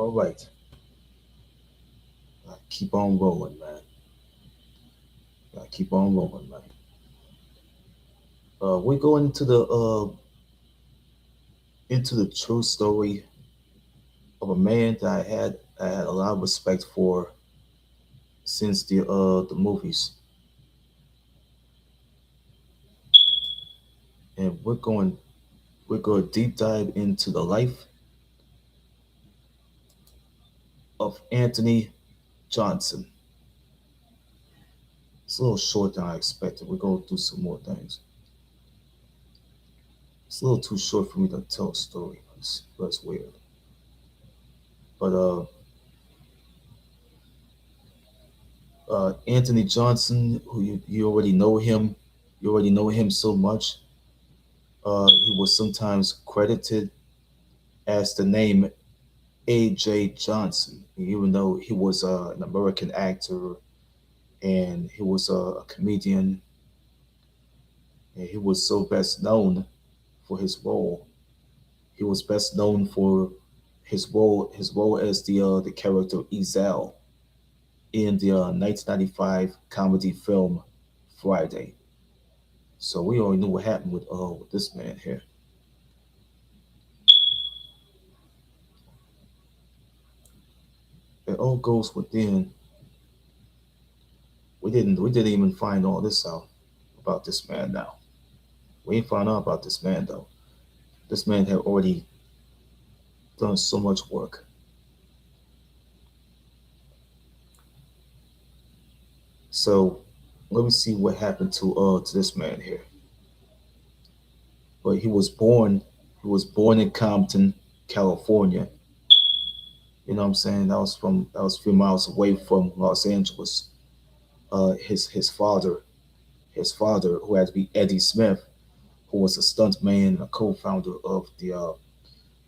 All right, keep on rolling, man. Keep on rolling, man. We're going into the true story of a man that I had a lot of respect for since the movies, and we're going to deep dive into the life of Anthony Johnson. It's a little short than I expected. We're going to do some more things. It's a little too short for me to tell a story. It's weird. But Anthony Johnson, who you already know him, you already know him so much. He was sometimes credited as the name A.J. Johnson, even though he was an American actor and he was a comedian, and he was so best known for his role. He was best known for his role as the character Ezal in the 1995 comedy film Friday. So we already knew what happened with this man here. It all goes within. We didn't even find all this out about this man now. We ain't found out about this man though. This man had already done so much work. So let me see what happened to this man here. But he was born in Compton, California. You know what I'm saying? That was a few miles away from Los Angeles. His father, who had to be Eddie Smith, who was a stuntman and a co-founder of the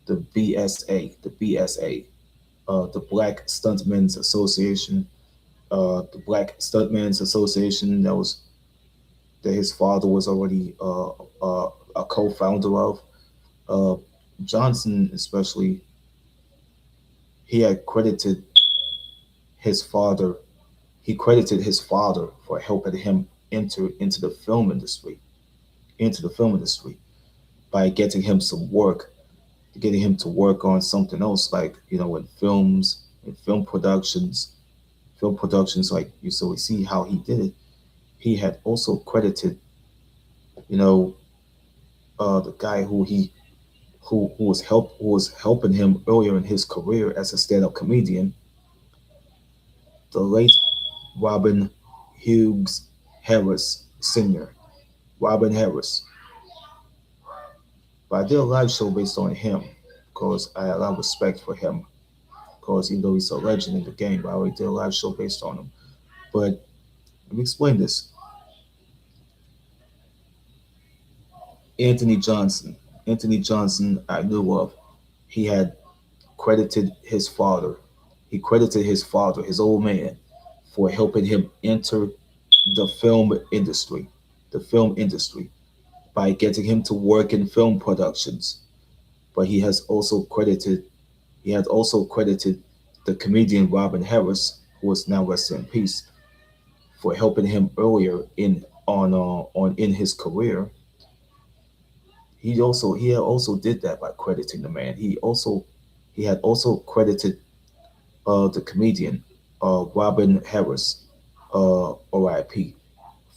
BSA, the Black Stuntmen's Association, that his father was already a co-founder of. Uh, Johnson, especially, he had credited his father. He credited his father for helping him enter into the film industry by getting him to work on something else, like in films, in film productions. Like so we see how he did it. He had also credited, you know, the guy who was helping him earlier in his career as a stand-up comedian, the late Robin Hughes Harris Sr. Robin Harris. But I did a live show based on him because I had a lot of respect for him. Because even though he's a legend in the game, I already did a live show based on him. But let me explain this. Anthony Johnson. Anthony Johnson, I knew of. He had credited his father. He credited his father, his old man, for helping him enter the film industry, the film industry, by getting him to work in film productions. But he had also credited the comedian Robin Harris, who is now rest in peace, for helping him earlier in his career. He had also did that by crediting the man. He had also credited the comedian Robin Harris, R.I.P.,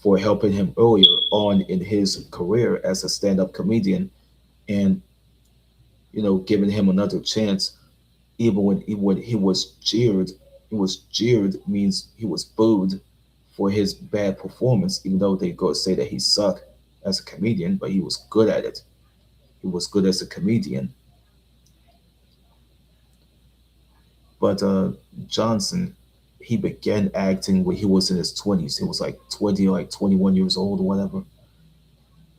for helping him earlier on in his career as a stand-up comedian, and giving him another chance, even when he was jeered. He was jeered means he was booed for his bad performance, even though they go say that he sucked as a comedian, but he was good at it. He was good as a comedian. But Johnson, he began acting when he was in his 20s. He was like 20 or like 21 years old or whatever.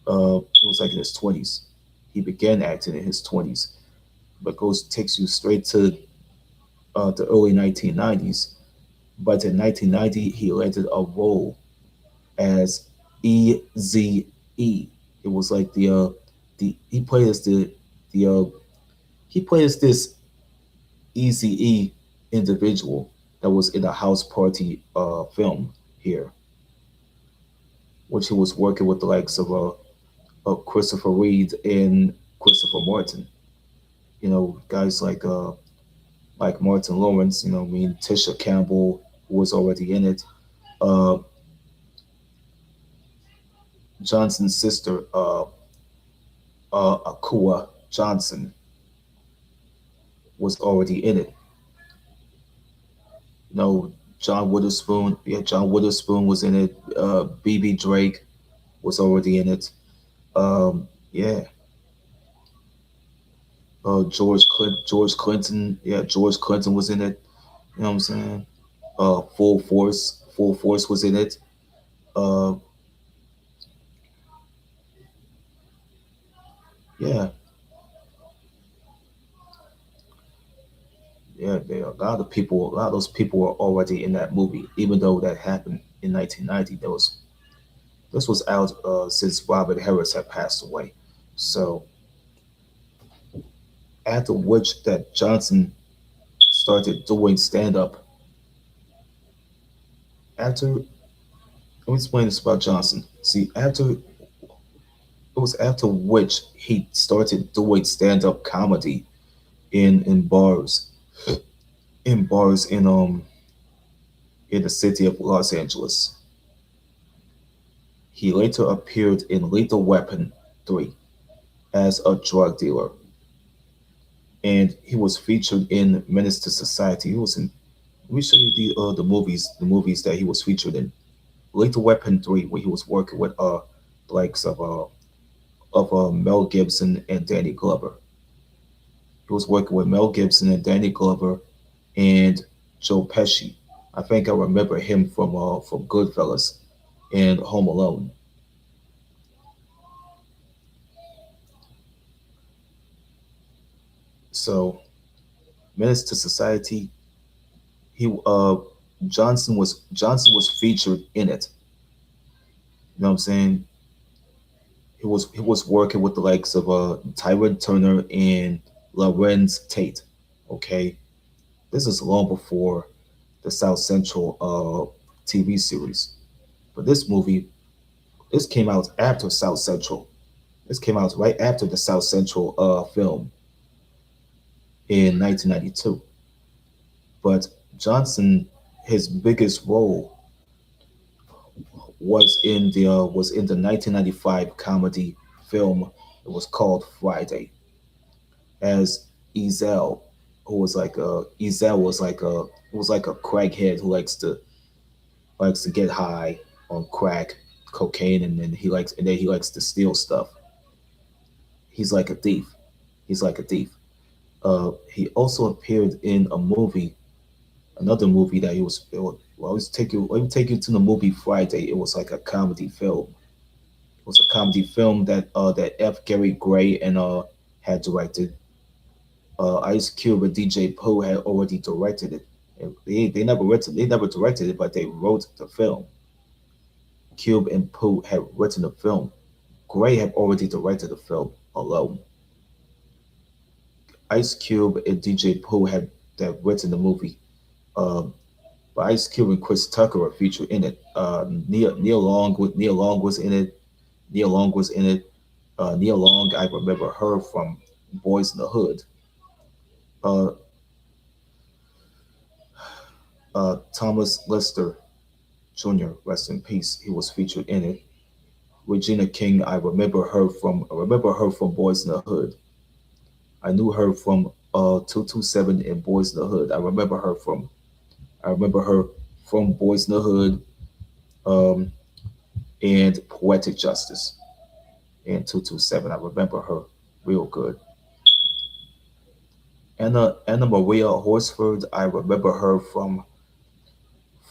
He was like in his 20s. He began acting in his 20s, but goes takes you straight to the early 1990s. But in 1990, he landed a role as Eze. It was like the he played as the he played as this Easy E individual that was in a house party film here, which he was working with the likes of Christopher Reed and Christopher Martin. Guys like Martin Lawrence. I mean Tisha Campbell, who was already in it. Uh, Johnson's sister, Akua Johnson, was already in it. You know, John Witherspoon. Yeah, John Witherspoon was in it. BB Drake was already in it. Yeah, George Clinton. Yeah, George Clinton was in it. You know what I'm saying? Full Force was in it. Uh, yeah, yeah. A lot of those people were already in that movie, even though that happened in 1990. This was out since Robert Harris had passed away. So after which that Johnson started doing stand up. After Let me explain this about Johnson. See, it was after which he started doing stand up comedy in bars in the city of Los Angeles. He later appeared in Lethal Weapon 3 as a drug dealer, and he was featured in Menace to Society. He was in. Let me show you the movies that he was featured in. Lethal Weapon 3, where he was working with the likes of Mel Gibson and Danny Glover. He was working with Mel Gibson and Danny Glover and Joe Pesci. I think I remember him from Goodfellas and Home Alone. So Menace to Society, he Johnson was featured in it. You know what I'm saying? He was working with the likes of Tyrone Turner and Lorenz Tate. Okay, this is long before the South Central TV series. But this came out after South Central. This came out right after the South Central film in 1992. But Johnson, his biggest role was in the 1995 comedy film. It was called Friday, as Ezel, who was like a Ezel was like a crackhead who likes to get high on crack, cocaine, and then he likes to steal stuff. He's like a thief. He's like a thief. He also appeared in another movie that he was. Well, let me take you to the movie Friday. It was like a comedy film. It was a comedy film that F. Gary Gray and had directed. Ice Cube and DJ Pooh had already directed it. And they never directed it, but they wrote the film. Cube and Pooh had written the film. Gray had already directed the film alone. Ice Cube and DJ Pooh had written the movie. Um, but Ice Cube and Chris Tucker were featured in it. Neil Long was in it. Neil Long was in it. Neil Long, I remember her from Boys in the Hood. Uh, Thomas Lester Jr., rest in peace. He was featured in it. Regina King, I remember her from Boys in the Hood. I knew her from 227 and Boys in the Hood. I remember her from Boys in the Hood um, and Poetic Justice and 227. I remember her real good. Anna Maria Horsford, I remember her from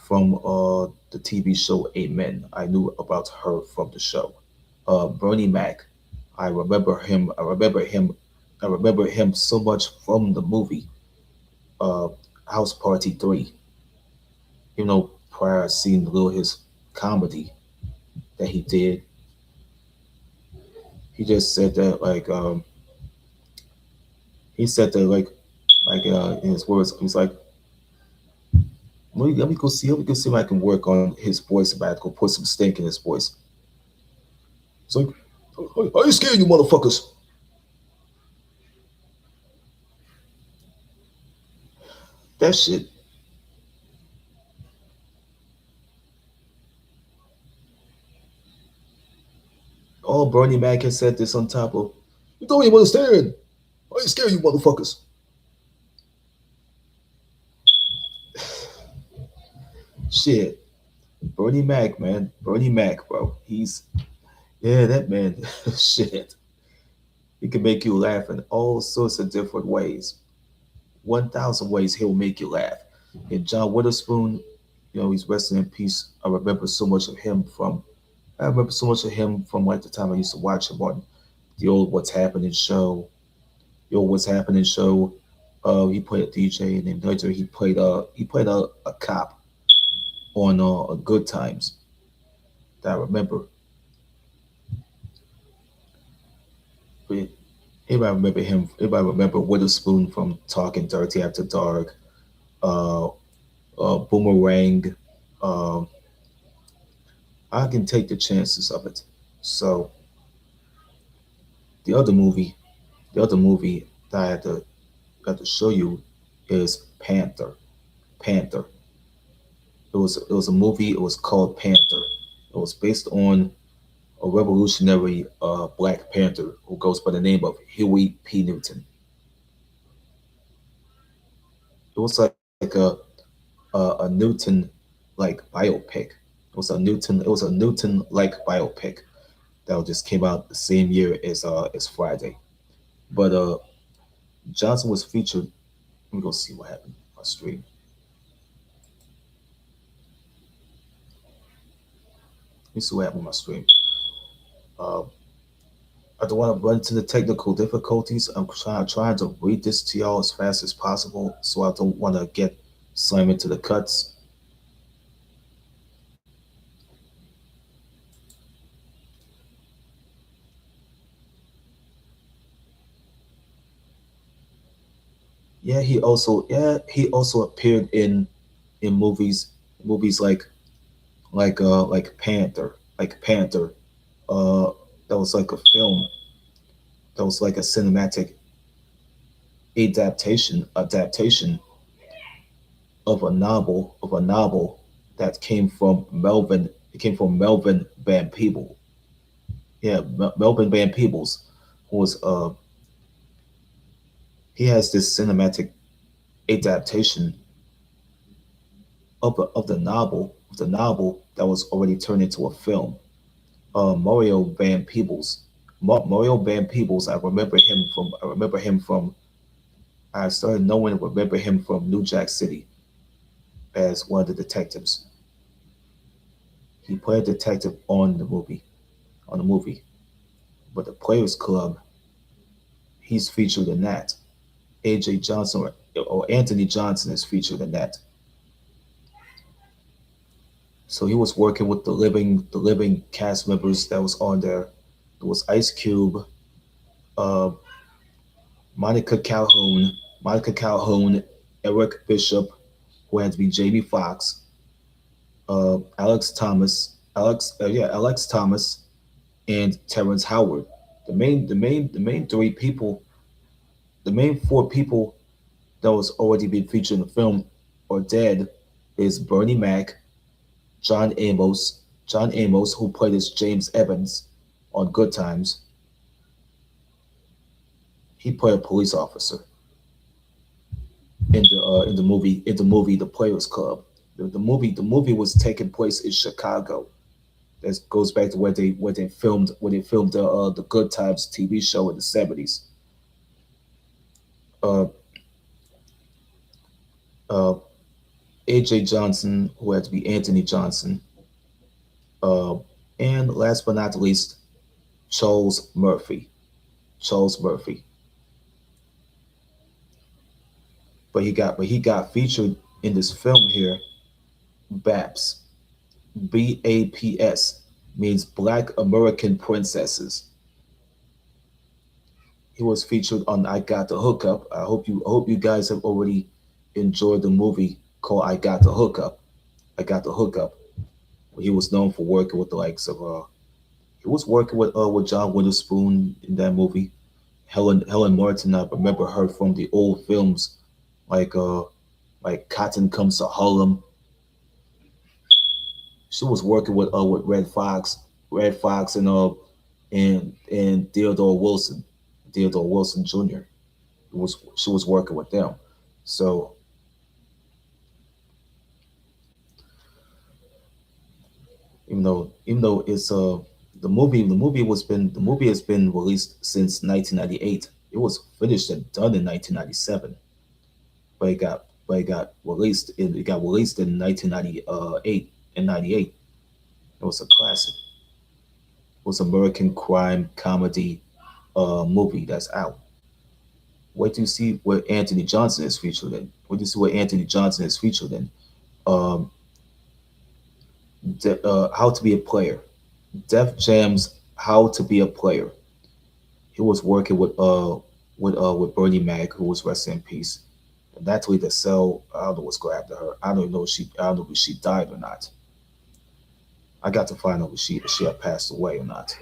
the TV show Amen. I knew about her from the show. Bernie Mac, I remember him. I remember him. I remember him so much from the movie uh, House Party 3. Prior I seen the little his comedy that he did. He just said that he said that Like in his words, he was like, let me go see if I can work on his voice about go put some stink in his voice. It's like, are you scared, you motherfuckers? That shit. All Bernie Mac has said this on top of, you don't even understand. Are you scared, you motherfuckers? Shit. Bernie Mac, man. Bernie Mac, bro. Yeah, that man, shit. He can make you laugh in all sorts of different ways. 1,000 ways he'll make you laugh. And John Witherspoon, he's resting in peace. I remember so much of him from like the time I used to watch him on the old What's Happening show. The old What's Happening show. He played a DJ, and then later he played a cop on Good Times. That I remember. But everybody remember Witherspoon from Talking Dirty After Dark, uh, Boomerang. Um, I can take the chances of it. So the other movie, the other movie that I had to show you is Panther. Panther. It was a movie. It was called Panther. It was based on a revolutionary Black Panther who goes by the name of Huey P. Newton. It was like a Newton like biopic. It was a Newton like biopic that just came out the same year as Friday. But Johnson was featured. Let me go see what happened on stream. Let me see what happened on my stream. Uh, I don't want to run into the technical difficulties. I'm trying to read this to y'all as fast as possible, so I don't want to get slammed into the cuts. Yeah, he also appeared in movies like Panther. Uh, that was like a film. That was like a cinematic adaptation of a novel that came from Melvin. It came from Melvin Van Peebles. Yeah, Melvin Van Peebles, who was he has this cinematic adaptation of the novel that was already turned into a film. Mario Van Peebles. Mario Van Peebles. I started knowing and remember him from New Jack City as one of the detectives. He played a detective on the movie. But the Players Club, he's featured in that. AJ Johnson or Anthony Johnson is featured in that. So he was working with the living cast members that was on there. There was Ice Cube, uh, Monica Calhoun, Monica Calhoun, Eric Bishop, who had to be Jamie Foxx, Alex Thomas, and Terrence Howard. The main three people, the main four people that was already being featured in the film or dead is Bernie Mac, John Amos, who played as James Evans on Good Times. He played a police officer in the movie The Players Club. The movie was taking place in Chicago. That goes back to where they filmed the Good Times TV show in the 70s. Uh, uh, AJ Johnson, who had to be Anthony Johnson, uh, and last but not least, Charles Murphy. Charles Murphy, but he got featured in this film here. BAPS, BAPS means Black American Princesses. He was featured on I Got the Hookup. I hope you guys have already enjoyed the movie called I Got the Hookup. I Got the Hookup. He was known for working with the likes of he was working with John Witherspoon in that movie. Helen Martin, I remember her from the old films like uh like Cotton Comes to Harlem. She was working with Red Fox and Theodore Wilson Jr. She was working with them. So even though it's the movie has been released since 1998. It was finished and done in 1997, but it got released in 1998 and 98. It was a classic. It was American crime comedy movie that's out. Wait to see what Anthony Johnson is featured in. Wait to see what Anthony Johnson is featured in. Um, How to Be a Player. Def Jam's How to Be a Player. He was working with Bernie Mac, who was rest in peace. And Natalie Desselle, I don't know what's going to happen to her. I don't know if she died or not. I got to find out if she had passed away or not.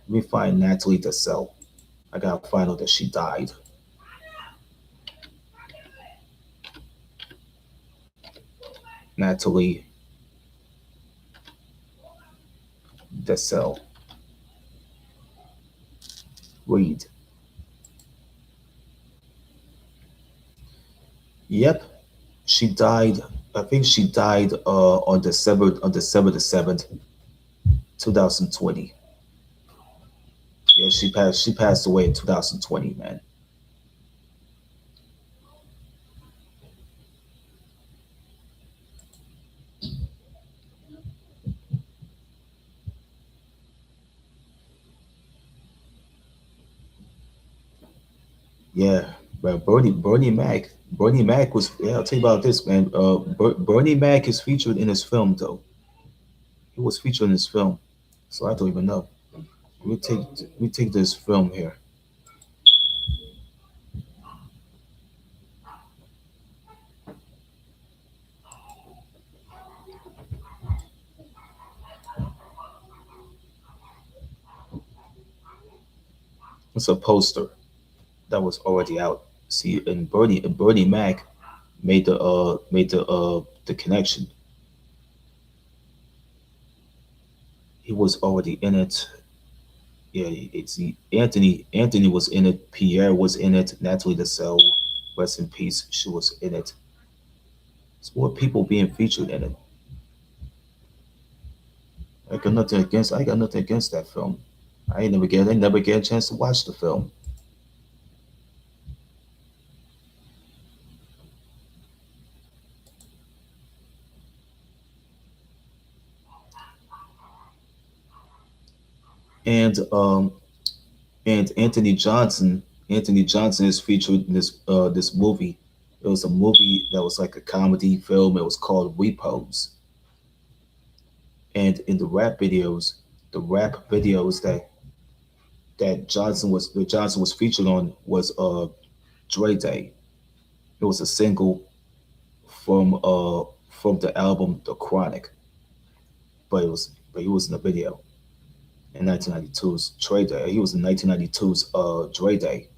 Let me find Natalie Desselle. I got to find out that she died. Natalie Desselle. Read. Yep, she died. I think she died on December the 7th, 2020. Yeah, she passed away in 2020, man. Yeah, but Bernie Mac was yeah. I'll tell you about this, man. Bernie Mac is featured in his film, though. He was featured in his film, so I don't even know. Let me take this film here. It's a poster that was already out. See, and Bernie Mac made the connection. He was already in it. Yeah, Anthony was in it. Pierre was in it. Natalie Desselle, rest in peace. She was in it. It's more people being featured in it. I got nothing against that film. I never get a chance to watch the film. And and Anthony Johnson is featured in this movie. It was a movie that was like a comedy film. It was called Repose. And in the rap videos that Johnson was featured on was Dre Day. It was a single from uh from the album The Chronic, but he was in the video in 1992's Dre Day. He was in 1992's Dre Day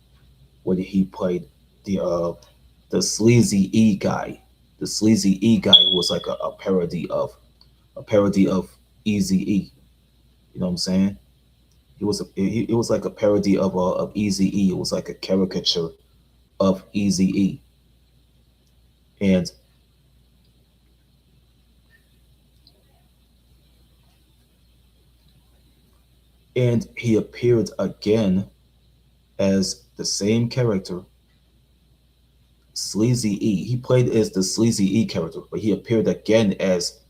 when he played the uh the sleazy E guy. The sleazy E guy was like a parody of Easy E. You know what I'm saying? It was like a parody of Easy E. It was like a caricature of Easy E. And he appeared again as the same character, Sleazy E. He played as the Sleazy E character, but he appeared again as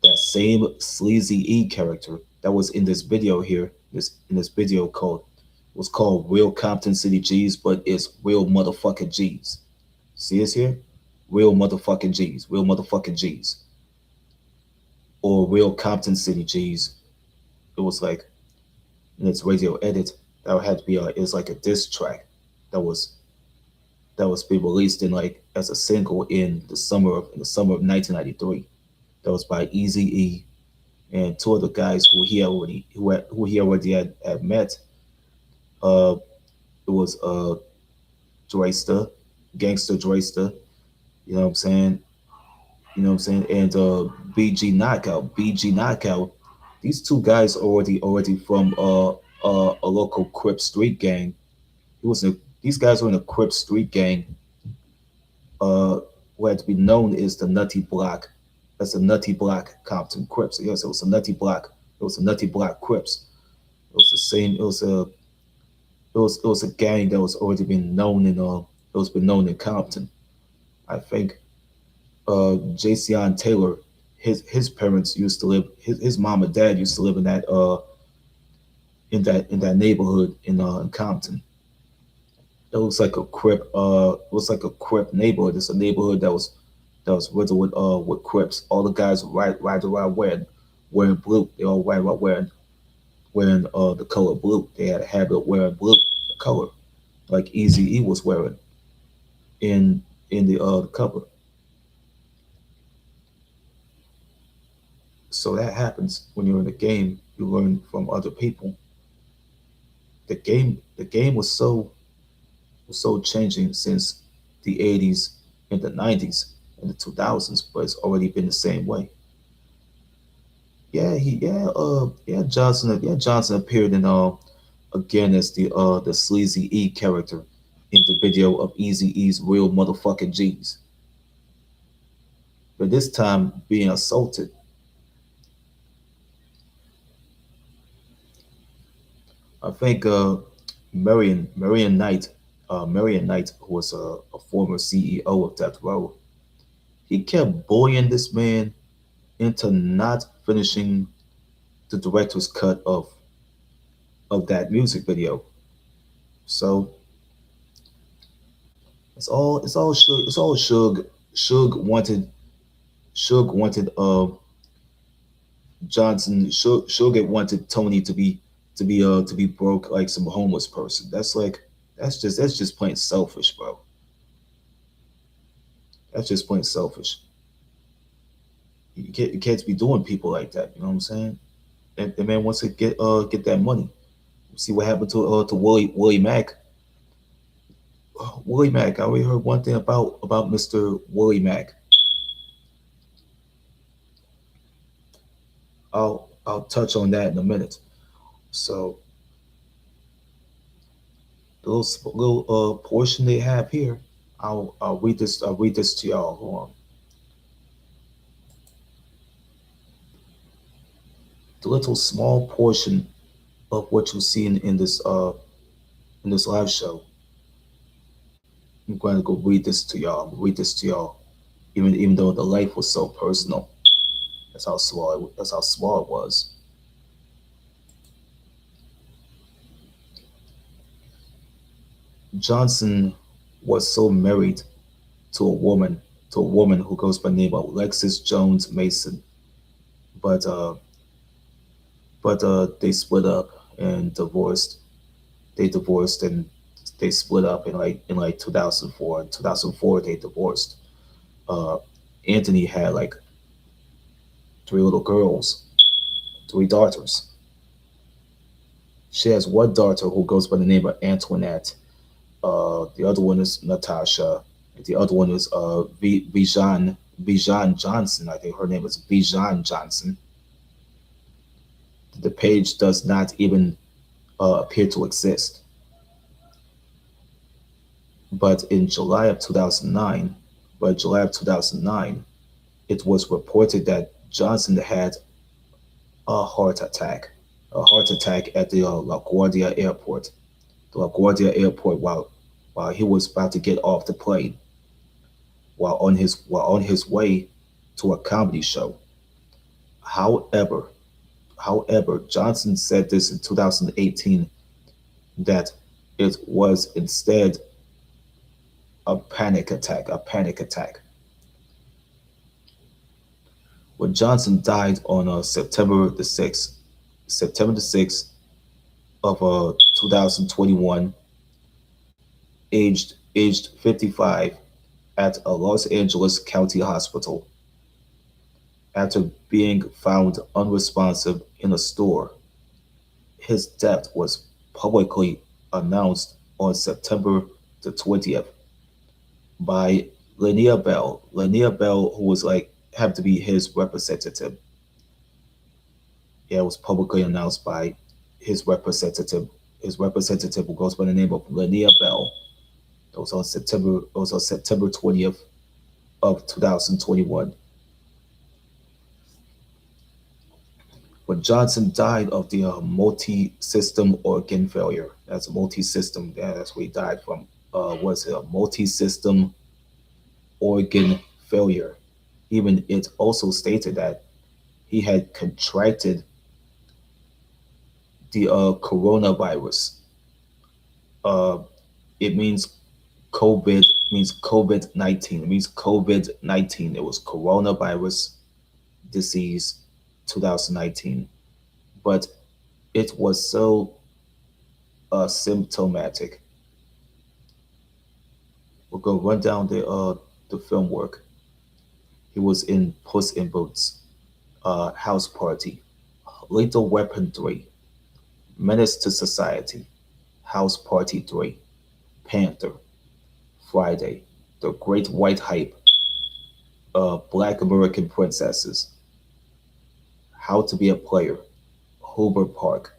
that same Sleazy E character that was in this video here. This video called was called Real Compton City G's, but it's Real Motherfucking G's. See us here? Real Motherfucking G's. Real Motherfucking G's. Or Real Compton City G's. It was like in its radio edit. That had to be it was like a diss track that was that was being released in like as a single in the summer of 1993. That was by Easy E and two other guys who he already had met. Uh, it was Drayster, Gangster Drayster. You know what I'm saying? You know what I'm saying? And BG Knockout, BG Knockout. These two guys already from a local Crip street gang. It was a, these guys were in a Crip street gang. Uh, who had to be known as the Nutty Block. That's the Nutty Block Compton Crips. Yes, it was a Nutty Block. It was a Nutty Block Crips. It was the same. It was a gang that was already been known in it was been known in Compton. I think Jason Taylor, his parents used to live. His mom and dad used to live in that neighborhood in Compton. It looks like a Crip. It was like a Crip neighborhood. It's a neighborhood that was riddled with Crips. All the guys ride around wearing blue. They all ride around wearing the color blue. They had a habit of wearing blue color, like Easy E was wearing in the cover. So that happens when you're in a game. You learn from other people. The game was so changing since the 80s and the 90s and the 2000s, but it's already been the same way. Johnson appeared in again as the sleazy E character in the video of Easy E's Real Motherfucking G's. But this time being assaulted. I think Marion Knight, Marion Knight, who was a former CEO of Death Row, he kept bullying this man into not finishing the director's cut of that music video. So it's all Suge. Suge wanted Suge wanted Suge wanted Tony to be broke like some homeless person. That's just plain selfish, bro. That's just plain selfish. You can't be doing people like that. You know what I'm saying? The man wants to get that money. See what happened to Willie Mack. Willie Mack. I already heard one thing about Mr. Willie Mack. I'll touch on that in a minute. So the little portion they have here, I'll read this to y'all. Hold on. The little small portion of what you see in this live show. I'm going to go read this to y'all. Read this to y'all. Even though the life was so personal. That's how small it was. Johnson was so married to a woman who goes by the name of Lexis Jones Mason. But they split up and divorced. They divorced and they split up in like 2004. In 2004 they divorced. Uh, Anthony had like three little girls, three daughters. She has one daughter who goes by the name of Antoinette. The other one is Natasha. And the other one is Bijan Johnson. I think her name is Bijan Johnson. The page does not even appear to exist. But in July of 2009, by July of 2009, it was reported that Johnson had a heart attack at the LaGuardia airport. The LaGuardia airport while he was about to get off the plane, while on his way to a comedy show. However, Johnson said this in 2018 that it was instead a panic attack. When Johnson died on September the 6th, of 2021, aged 55, at a Los Angeles County hospital after being found unresponsive in a store. His death was publicly announced on September the 20th by Linnea Bell. Linnea Bell, who was like have to be his representative. Yeah, it was publicly announced by his representative. His representative, who goes by the name of Linnea Bell. It was on September 20th of 2021. When Johnson died of the multi-system organ failure. That's a multi-system. Yeah, that's where he died from. Was it a multi-system organ failure? Even it also stated that he had contracted the coronavirus. Uh, it means COVID-19. It means COVID-19. It was coronavirus disease 2019, but it was so symptomatic. We'll go run down the film work. He was in Puss in Boots, House Party, Lethal Weapon 3, Menace to Society, House Party 3, Panther, Friday, The Great White Hype, Black American Princesses, How to Be a Player, Hoover Park,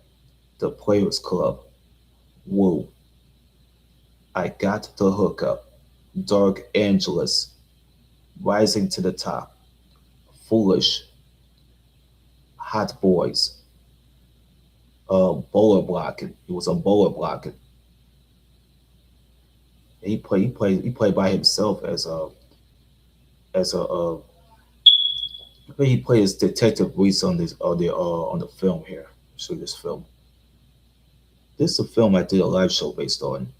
The Players Club, Woo, I Got the Hookup, Dark Angelus, Rising to the Top, Foolish, Hot Boys, Bowler Blocking. He was on Bowler Blocking. He played by himself as a he played as Detective Reese on the film here. Show this film. This is a film I did a live show based on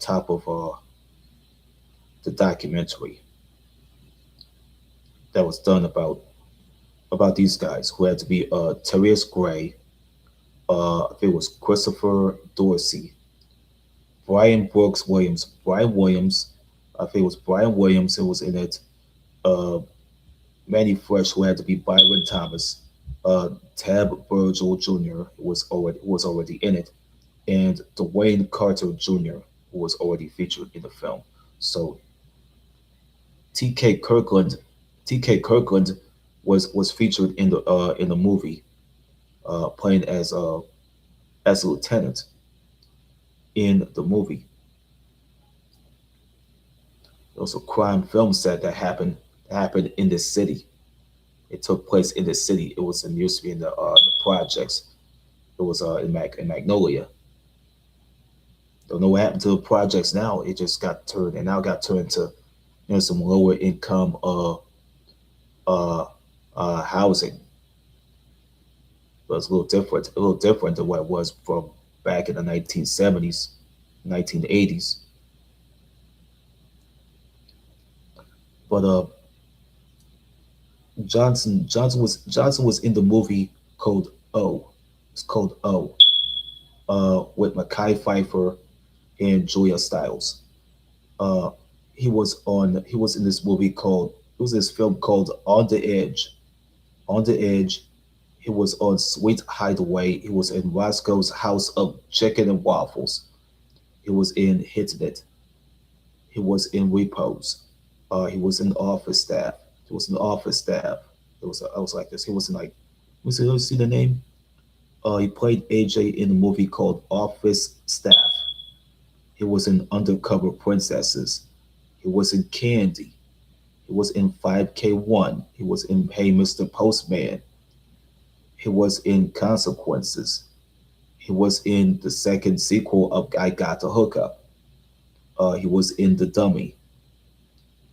top of the documentary that was done about these guys who had to be Terrius Gray, I think it was Christopher Dorsey, Brian Brooks Williams, Brian Williams, I think it was Brian Williams who was in it, uh, Manny Fresh who had to be Byron Thomas, uh, Tab Burgel Jr. was already in it, and Dwayne Carter Jr. who was already featured in the film. So T.K. Kirkland, T.K. Kirkland was featured in the movie, playing as a lieutenant in the movie. There was a crime film set that happened in this city. It took place in the city. It was in used to be in the projects. It was in Magnolia. Don't know what happened to the projects now. It just got turned and now got turned to some lower income uh housing. But it's a little different than what it was from back in the 1970s, 1980s. But Johnson was in the movie called O. It's called O. With Mackay Pfeiffer and Julia Stiles. Uh, he was in this movie called it was this film called On the Edge. On the Edge. He was on Sweet Hideaway. He was in Roscoe's House of Chicken and Waffles. He was in Hitting It. He was in Repose. He was in Office Staff. He was in Office Staff. I was like this. He was in like let me see the name. He played AJ in a movie called Office Staff. He was in Undercover Princesses. He was in Candy. He was in 5K1. He was in Hey Mr. Postman. He was in Consequences. He was in the second sequel of I Got the Hookup. He was in The Dummy.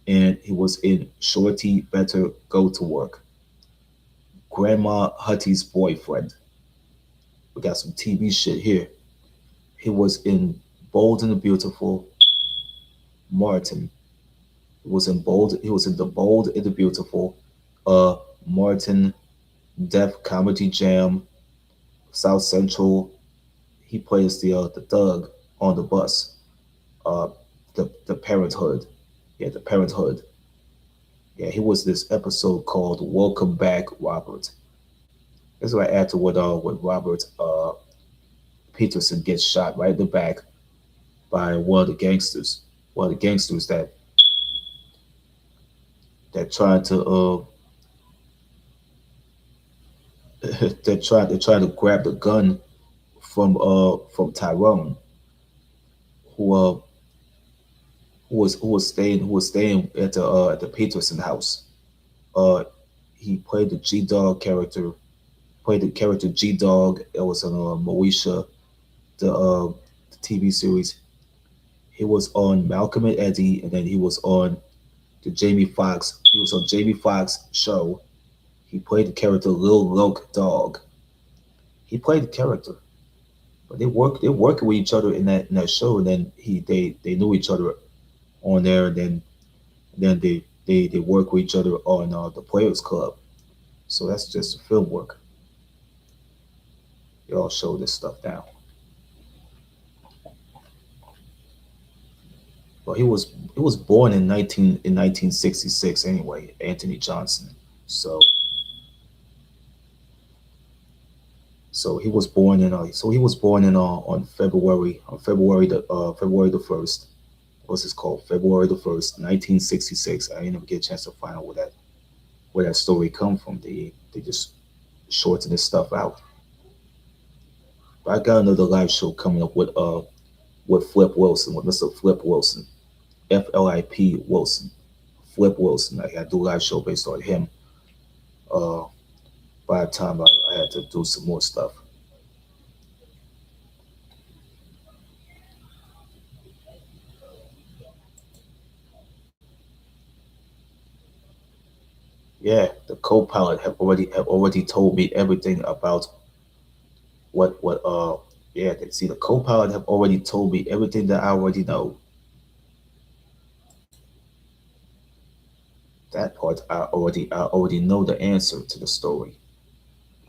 And he was in Shorty Better Go to Work. Grandma Hutty's Boyfriend. We got some TV shit here. He was in Bold and the Beautiful, Martin. He was in the Bold and the Beautiful, Martin, Def Comedy Jam, South Central, he plays the thug on the bus. Uh, the Parenthood. Yeah, the Parenthood. Yeah, he was this episode called "Welcome Back, Robert." This is right after what Robert Peterson gets shot right in the back by one of the gangsters. One of the gangsters that tried to they tried to grab the gun from Tyrone, who uh who was staying at the Peterson house. Uh, he played the G Dog character. Played the character G Dog. It was on Moesha, the TV series. He was on Malcolm and Eddie, and then he was on the Jamie Foxx. He was on Jamie Foxx show. He played the character Lil Loke Dog. He played the character, but they working with each other in that show, and then they knew each other on there, and then they work with each other on the Players Club. So that's just film work. They all show this stuff now. Well, he was born in 1966 anyway, Anthony Johnson. So he was born in on February the 1st. What's this called? February the 1st, 1966. I didn't ever get a chance to find out where that story come from. They just shorten this stuff out. But I got another live show coming up with Flip Wilson, with Mr. Flip Wilson, Flip Wilson, Flip Wilson. I do a live show based on him. Uh, by the time I had to do some more stuff. Yeah, the co-pilot have already told me everything about what. Yeah, see, the co-pilot have already told me everything that I already know. That part I already know the answer to the story.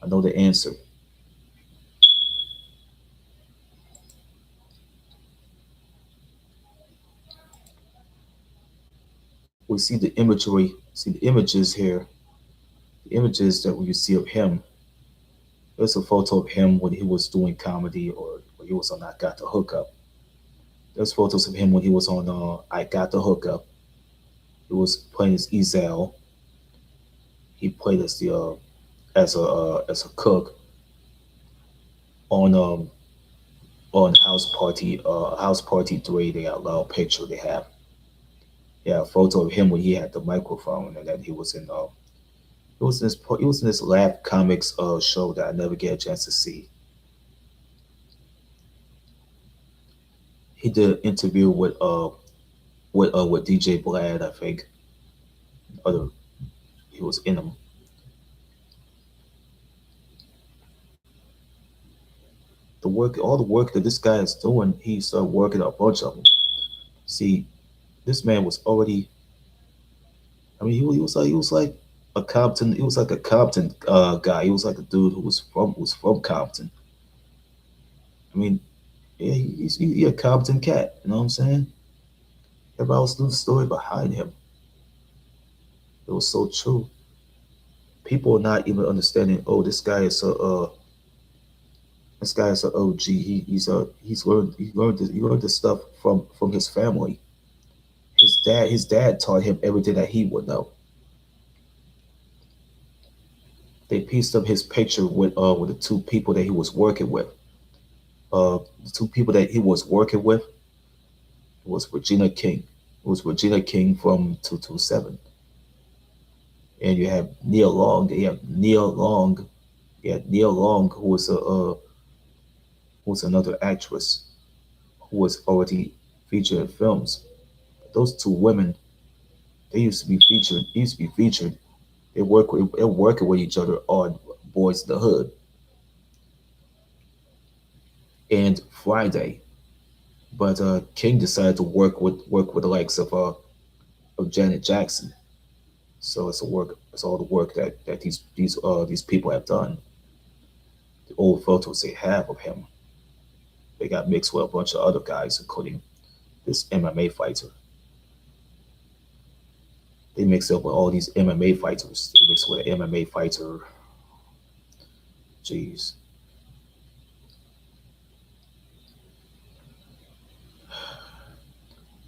I know the answer. We see the imagery, see the images here, the images that you see of him. There's a photo of him when he was doing comedy or when he was on I Got the Hookup. There's photos of him when he was on I Got the Hookup. He was playing as Ezel. He played as a cook on House Party 3. They got a little picture they have. Yeah, a photo of him when he had the microphone, and then he was in this Laugh Comics show that I never get a chance to see. He did an interview with DJ Blad, I think. Other He was in them. All the work that this guy is doing, he started working a bunch of them. See, this man was already. I mean, he was like a Compton. He was like a Compton guy. He was like a dude who was from Compton. I mean, yeah, he a Compton cat. You know what I'm saying? Everybody else knew the story behind him. It was so true. People are not even understanding. Oh, this guy is a OG. He learned this stuff from his family. His dad taught him everything that he would know. They pieced up his picture with the two people that he was working with. The two people that he was working with was Regina King. It was Regina King from 227, and you have Neil Long. You have Neil Long. You had Neil Long, who was another actress who was already featured in films. Those two women, they used to be featured. Used to be featured. They're working with each other on Boys in the Hood and Friday. But King decided to work with the likes of Janet Jackson. So it's all the work that these people have done. The old photos they have of him. They got mixed with a bunch of other guys, including this MMA fighter. They mixed up with all these MMA fighters. They mixed with an MMA fighter. Jeez.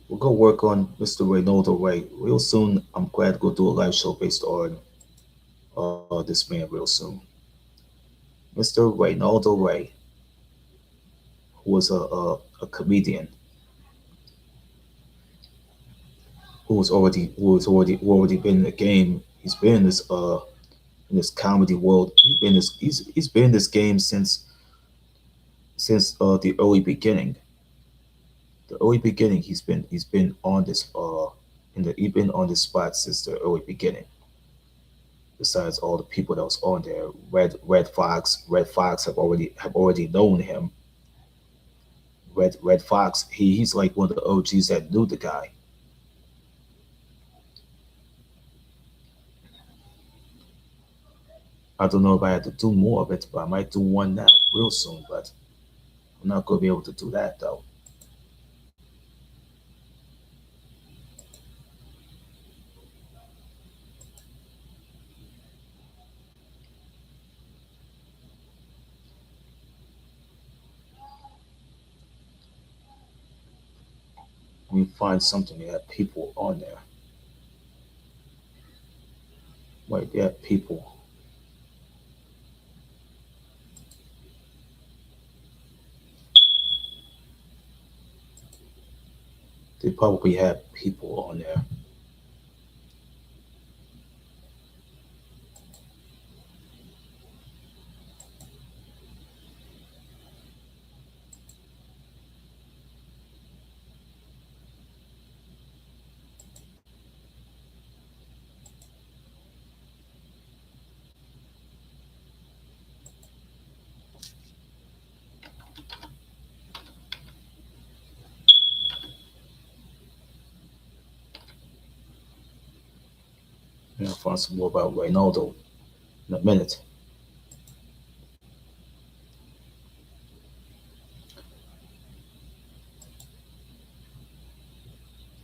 We'll go work on Mr. Reynaldo Ray real soon. I'm glad to go do a live show based on this man real soon. Mr. Reynaldo Ray, who was a comedian who already been in the game. He's been in this comedy world. He's been in this game since the early beginning. The early beginning, he's been on this he's been on this spot since the early beginning. Besides all the people that was on there, Red Fox have already known him. Red Fox, he's like one of the OGs that knew the guy. I don't know if I had to do more of it, but I might do one now real soon. But I'm not gonna be able to do that though. Let me find something that had people on there. Wait, they had people. They probably have people on there. And I'll find some more about Ronaldo in a minute.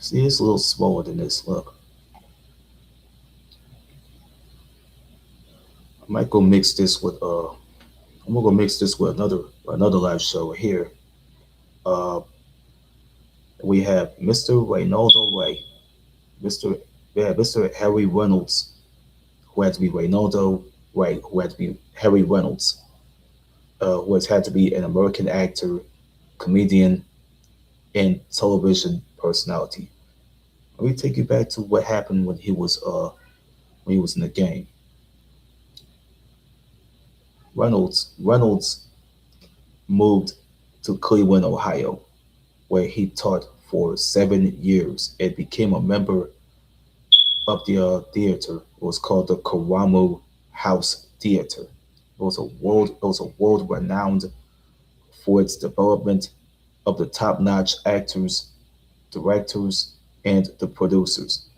See, it's a little smaller than this. Look, I might go mix this with I'm gonna go mix this with another live show here. Uh, we have Mr. Reynaldo Ray, Mr. Yeah, Mr. Harry Reynolds, who had to be Reynaldo Ray, who had to be Harry Reynolds, who has had to be an American actor, comedian, and television personality. Let me take you back to what happened when he was in the game. Reynolds moved to Cleveland, Ohio, where he taught for 7 years and became a member of the theater. It was called the Karamu House Theater. It was a world renowned for its development of the top-notch actors, directors, and The producers,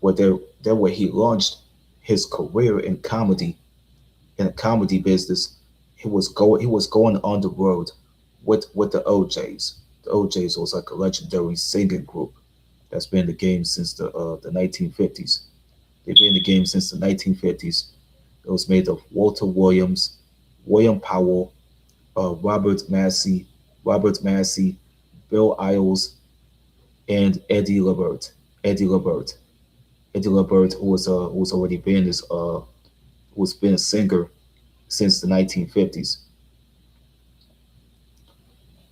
where there where he launched his career in the comedy business. He was going on the road with the OJs. The OJs was like a legendary singing group that's been in the game since the 1950s. They've been in the game since the 1950s. It was made of Walter Williams, William Powell, uh, Robert Massey, Robert Massey, Bill Isles, and Eddie Labert. Eddie Labert. Eddie Labert, who was already been this who has been a singer since the 1950s.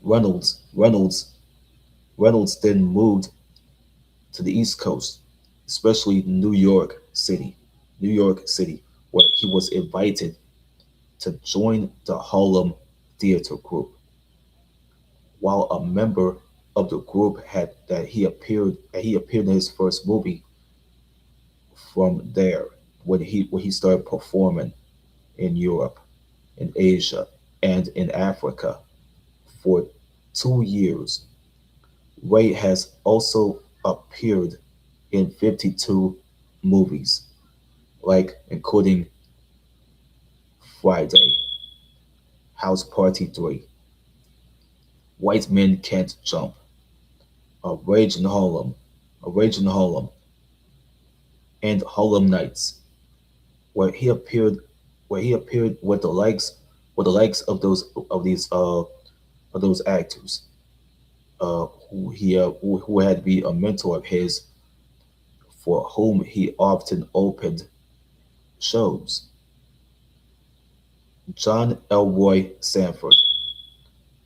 Reynolds Reynolds Reynolds then moved to the East Coast, especially New York City, where he was invited to join the Harlem Theater Group. While a member of the group had that he appeared in his first movie from there when he started performing in Europe, in Asia, and in Africa for 2 years. Ray has also appeared in 52 movies, like including Friday, House Party 3, White Men Can't Jump, A Rage in Harlem, A Rage in Harlem, and Harlem Nights, where he appeared with the likes of those actors, who had to be a mentor of his, for whom he often opened shows. John Elroy Sanford,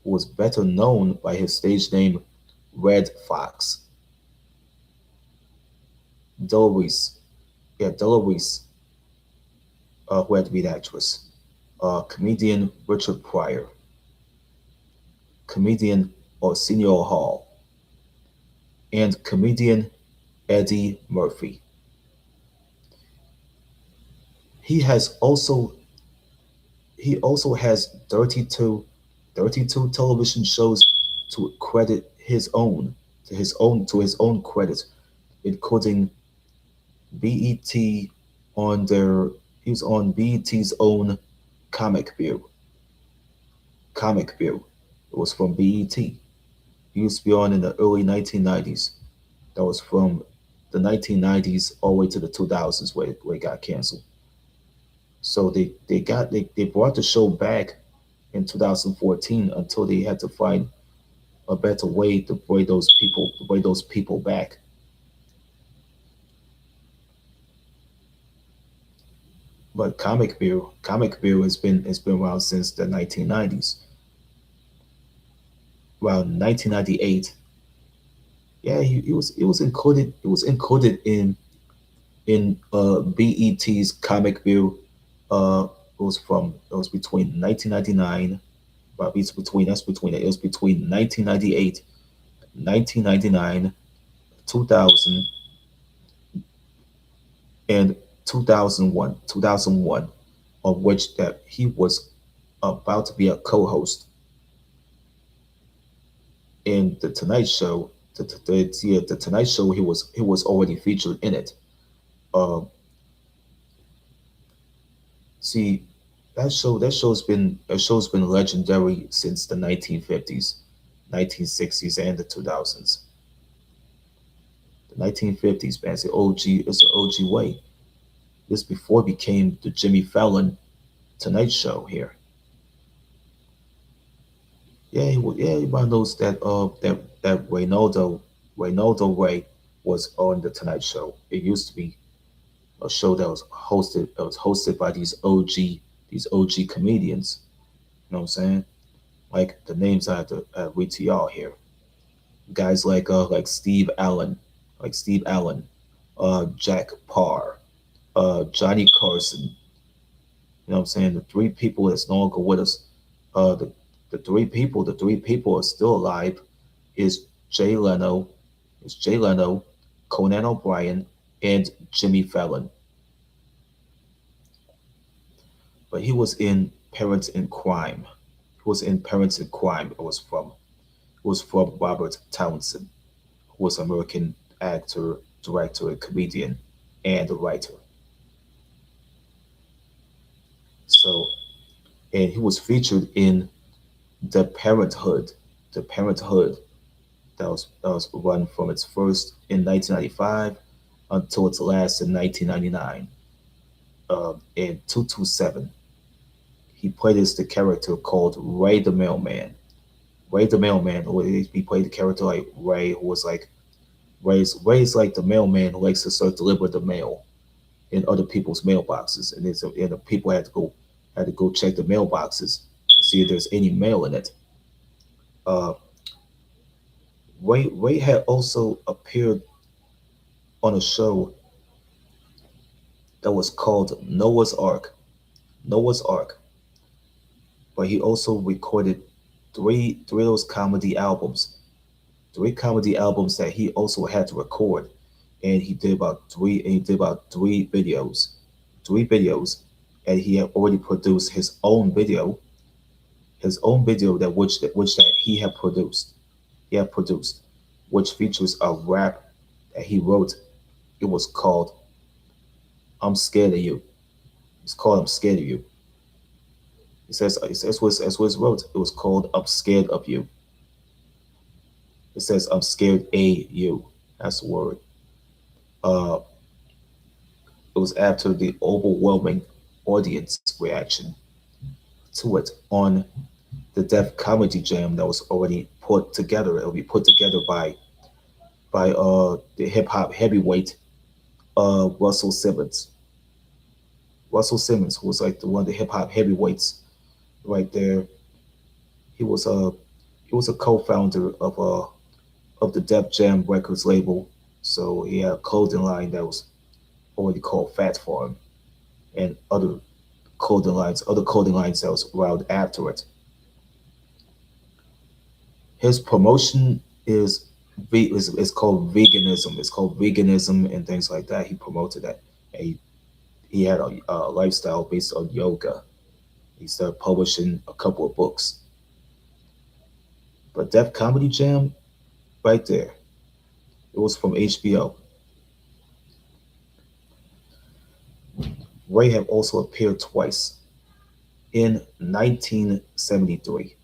who was better known by his stage name Red Fox. Dolores, yeah, Dolores, who had to be the actress. Comedian Richard Pryor, comedian Arsenio Hall, and comedian Eddie Murphy. He has also he also has 32 television shows to credit his own to his own credit, including BET on their he was on BET's own Comic View. Comic View. It was from BET. He used to be on in the early 1990s. That was from the 1990s all the way to the 2000s, where it got canceled. So they brought the show back in 2014 until they had to find a better way to bring those people back. But Comic View has been around since the 1990s. Around 1998, yeah, it was included. It was included in BET's Comic View. It was between 1999, but it's between that's between it was between 1998, 1999, 2000, and 2001, of which that he was about to be a co-host in the Tonight Show. The Tonight Show, he was already featured in it. Uh, See, that show's been legendary since the 1950s, 1960s, and the 2000s. The 1950s, man, it's the OG way. This before it became the Jimmy Fallon Tonight Show here. Yeah, everybody knows that Reynaldo Ray was on the Tonight Show. It used to be a show that was hosted by these OG comedians. You know what I'm saying? Like the names I had to read to y'all here. Guys like Steve Allen, Jack Parr, Johnny Carson. You know what I'm saying? The three people that's no longer with us. Uh, the the three people are still alive. Is Jay Leno, Jay Leno, Conan O'Brien, and Jimmy Fallon. But he was in Parents in Crime. He was in Parents in Crime. It was from Robert Townsend, who was an American actor, director, and comedian, and a writer. So, and he was featured in The Parenthood. The Parenthood that was run from its first in 1995 until its last in 1999. In 227, he played as the character called Ray the Mailman. Ray the Mailman, or he played the character like Ray, who was like Ray's like the mailman who likes to start deliver the mail in other people's mailboxes, and the people had to go check the mailboxes to see if there's any mail in it. Uh, Ray had also appeared on a show that was called Noah's Ark, but he also recorded three of those comedy albums that he also had to record, and he did about three videos, and he had already produced his own video which that he had produced, which features a rap that he wrote. It was called "I'm Scared of You." It's called "I'm Scared of You." It says what it wrote. It was called "I'm Scared of You." It says I'm scared AU. That's the word. Uh, it was after the overwhelming audience reaction to it on the Def Comedy Jam that was already put together. It'll be put together by the hip hop heavyweight Russell Simmons. Russell Simmons, who was like the one of the hip hop heavyweights right there. He was a co-founder of the Def Jam Records label. So he had a clothing line that was already called Fat Farm and other clothing lines that was around after it. His promotion is called veganism. It's called veganism and things like that. He promoted that. And he had a lifestyle based on yoga. He started publishing a couple of books. But Def Comedy Jam, right there, it was from HBO. Ray had also appeared twice in 1973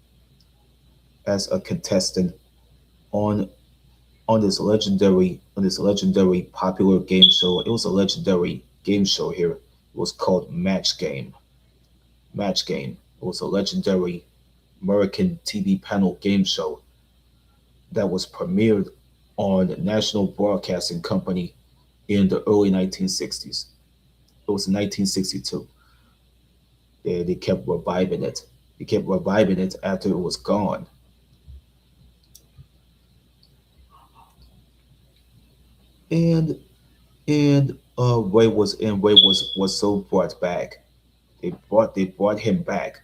as a contestant on on this legendary popular game show. It was a legendary game show here. It was called Match Game. Match Game. It was a legendary American TV panel game show that was premiered on National Broadcasting Company in the early 1960s. It was 1962. They kept reviving it. They kept reviving it after it was gone. And Ray was so brought back. They brought him back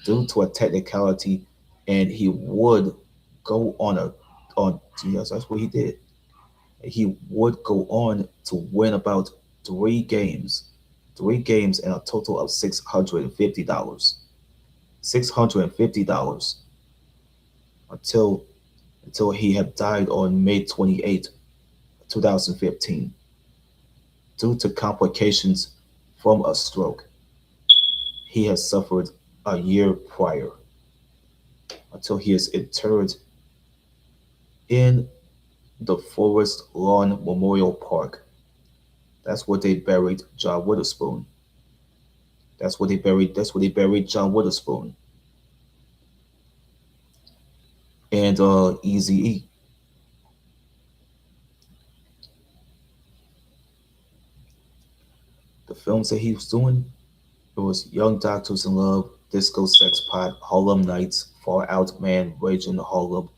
due to a technicality, and he would go on. Yes, that's what he did. He would go on to win about three games and a total of $650. $650 until he had died on May 28th, 2015, due to complications from a stroke he had suffered a year prior, until he is interred in the Forest Lawn Memorial Park. That's where they buried John Witherspoon. That's where they buried John Witherspoon and Easy E. The films that he was doing, it was Young Doctors in Love, Disco Sex Pot, Harlem Nights, Far Out Man, Raging Harlem,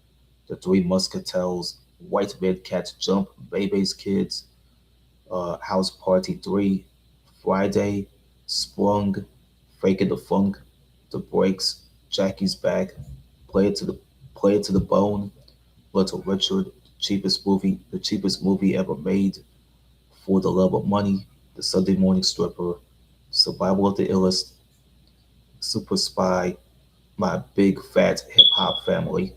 The Three Muscatels, White Men Can't Jump, Baby's Kids, House Party 3, Friday, Sprung, Faking the Funk, The Breaks, Jackie's Back, Play It to the Play It to the Bone, Little Richard, the cheapest movie ever made, For the Love of Money, The Sunday Morning Stripper, Survival of the Illest, Super Spy, My Big Fat Hip Hop Family,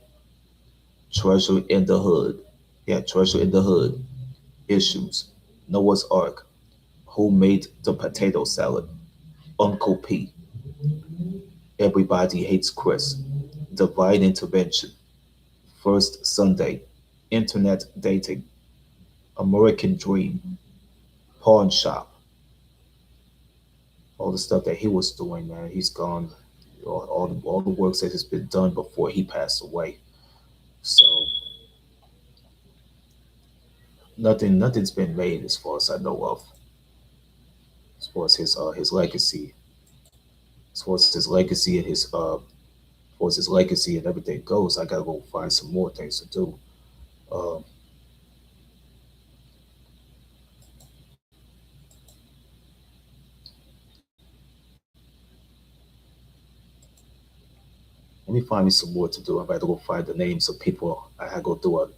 Treasure in the Hood. Yeah, Treasure in the Hood. Issues. Noah's Ark. Who Made the Potato Salad? Uncle P. Everybody Hates Chris. Divine Intervention. First Sunday. Internet Dating. American Dream. Pawn Shop. All the stuff that he was doing, man, he's gone. All the works that has been done before he passed away. So nothing's been made as far as I know of, as far as his legacy, as far as his legacy and as far as his legacy and everything goes. I gotta go find some more things to do. Um, Let me find me some more to do. I gotta go find the names of people. I gotta go do a.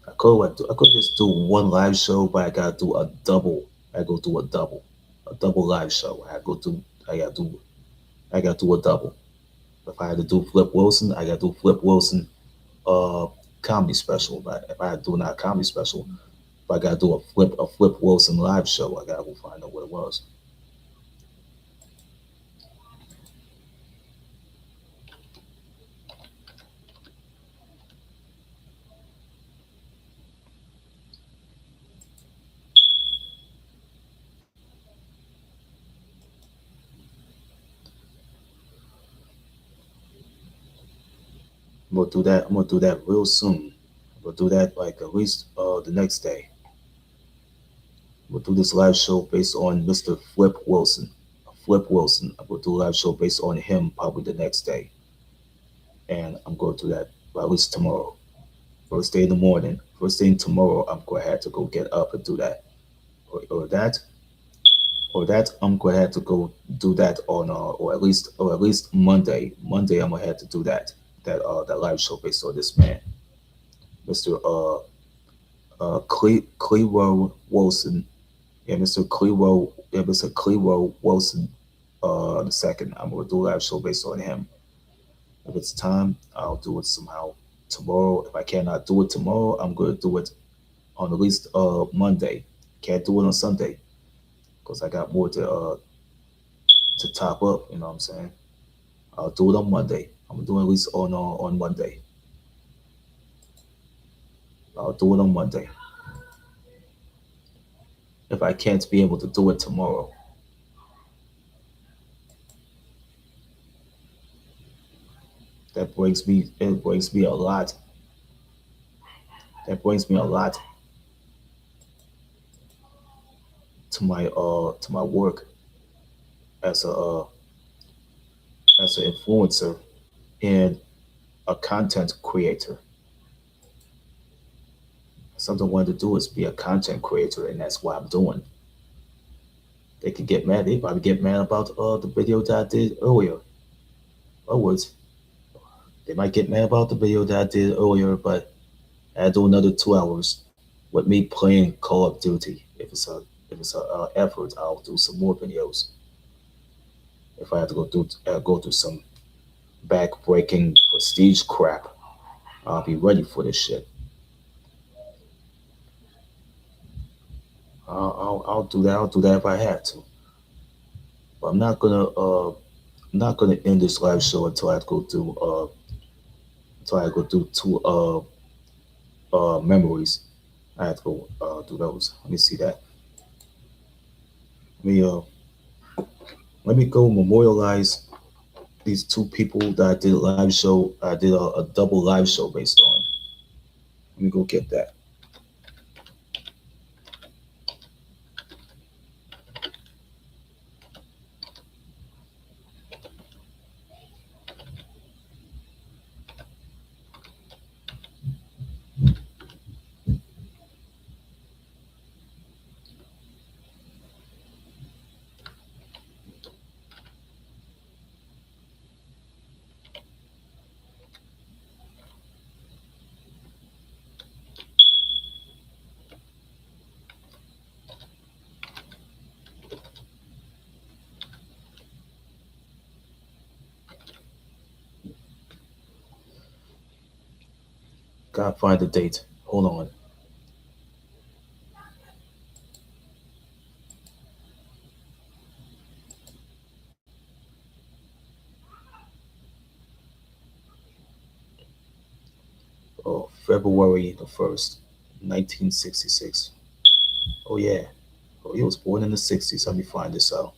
I could just do one live show, but I gotta do a double. I go do a double live show. I gotta do. I gotta do a double. If I had to do Flip Wilson, I gotta do Flip Wilson uh comedy special. But if I had to do not a comedy special, if I gotta do a Flip Wilson live show, I gotta go find out what it was. I'm gonna do that. I'm gonna do that real soon. I'm gonna do that like at least the next day. We'll do this live show based on Mr. Flip Wilson. Flip Wilson. I'm gonna do a live show based on him probably the next day, and I'm gonna do that at least tomorrow. First day in the morning. First thing tomorrow, I'm gonna have to go get up and do that, or that, or that. I'm gonna have to go do that on, or at least Monday. Monday, I'm gonna have to do that. That live show based on this man, Mr. Cleo Wilson. Yeah, Mr. Cleo. Yeah, Mr. Cleo Wilson. The second, I'm gonna do a live show based on him. If it's time, I'll do it somehow tomorrow. If I cannot do it tomorrow, I'm gonna do it on at least Monday. Can't do it on Sunday because I got more to top up. You know what I'm saying? I'll do it on Monday. I'm gonna do it at least on Monday. I'll do it on Monday. If I can't be able to do it tomorrow, it brings me a lot. That brings me a lot to my work as as an influencer and a content creator. Something I wanted to do is be a content creator, and that's what I'm doing. They could get mad. They probably get mad about the video that I did earlier. Otherwise, they might get mad about the video that I did earlier, but I do another 2 hours with me playing Call of Duty. If it's a effort, I'll do some more videos. If I have to go through some back breaking prestige crap, I'll be ready for this shit. I'll do that. I'll do that if I have to. But I'm not gonna end this live show until I go through two memories. I have to go do those. Let me see that. Let me uh let me go memorialize these two people that I did a live show. I did a double live show based on. Let me go get that. Gotta find the date. Hold on. Oh, February the 1st, 1966. Oh yeah. Oh, he was born in the 60s. Let me find this out.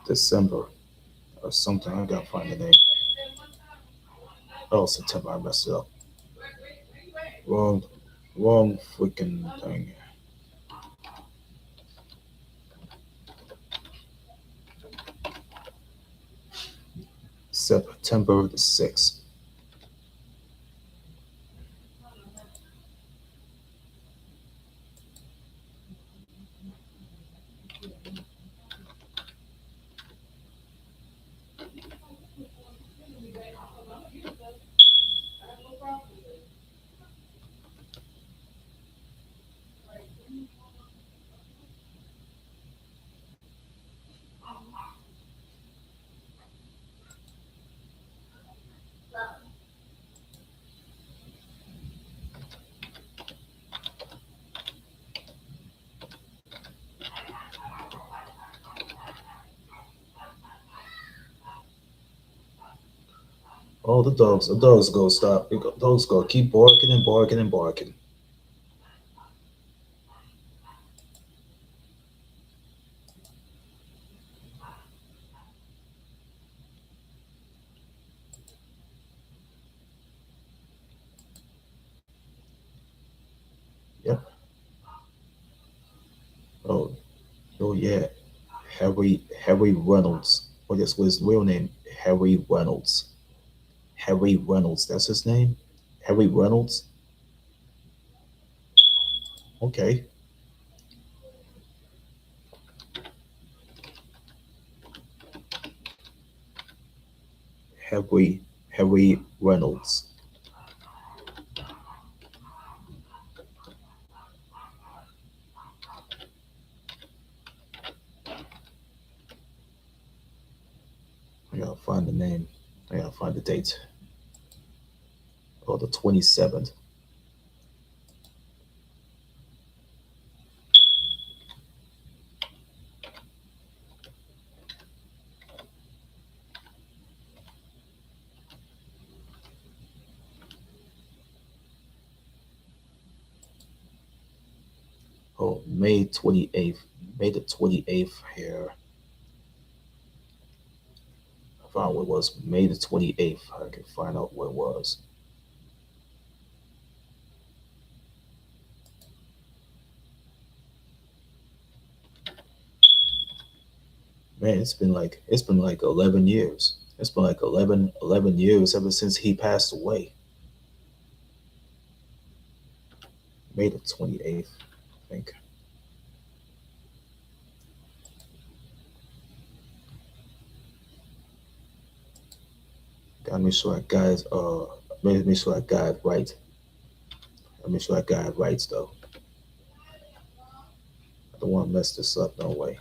December or something. I gotta find the name. Oh, September. I messed it up. Wrong, wrong freaking thing. September the 6th. Oh, the dogs go stop. Dogs go keep barking and barking and barking. Yep. Oh, oh yeah. Harry Reynolds. What is his real name? Harry Reynolds. Harry Reynolds. That's his name. Harry Reynolds. Okay. Harry Harry Reynolds. I gotta find the name. I gotta find the date. Oh, the 27th. Oh, May 28th. May the 28th here. I found what it was May the 28th. I can find out what it was. Man, it's been like 11 years. It's been like 11 years ever since he passed away. May the 28th, I think. Gotta make sure I got it, make sure I got it right. I make sure I got it right though. I don't want to mess this up no way.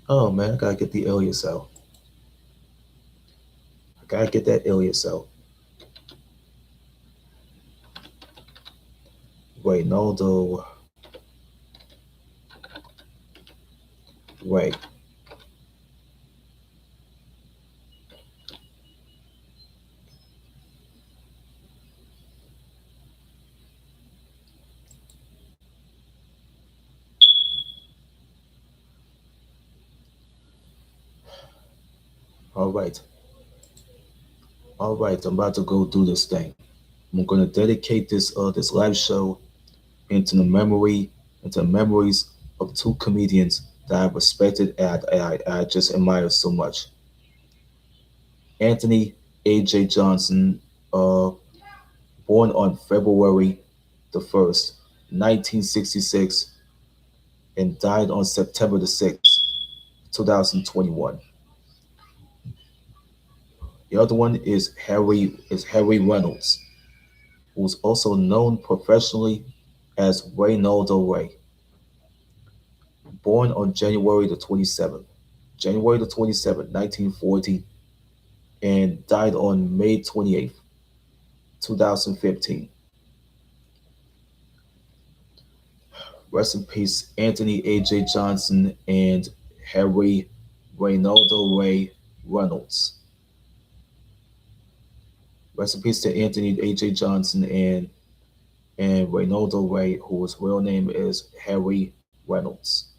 Oh man, I gotta get the alias out. I gotta get that alias out. Reynaldo Ray. All right, all right. I'm about to go do this thing. I'm gonna dedicate this live show into the memories of two comedians that I respected and I just admire so much. Anthony A.J. Johnson, uh, born on February 1st, 1966, and died on September 6th, 2021. The other one is Harry Reynolds, who's also known professionally as Reynaldo Ray, born on January the 27th, 1940, and died on May 28th, 2015. Rest in peace, Anthony A.J. Johnson and Harry Reynaldo Ray Reynolds. Rest in peace to Anthony A.J. Johnson and Reynaldo Ray, whose real name is Harry Reynolds.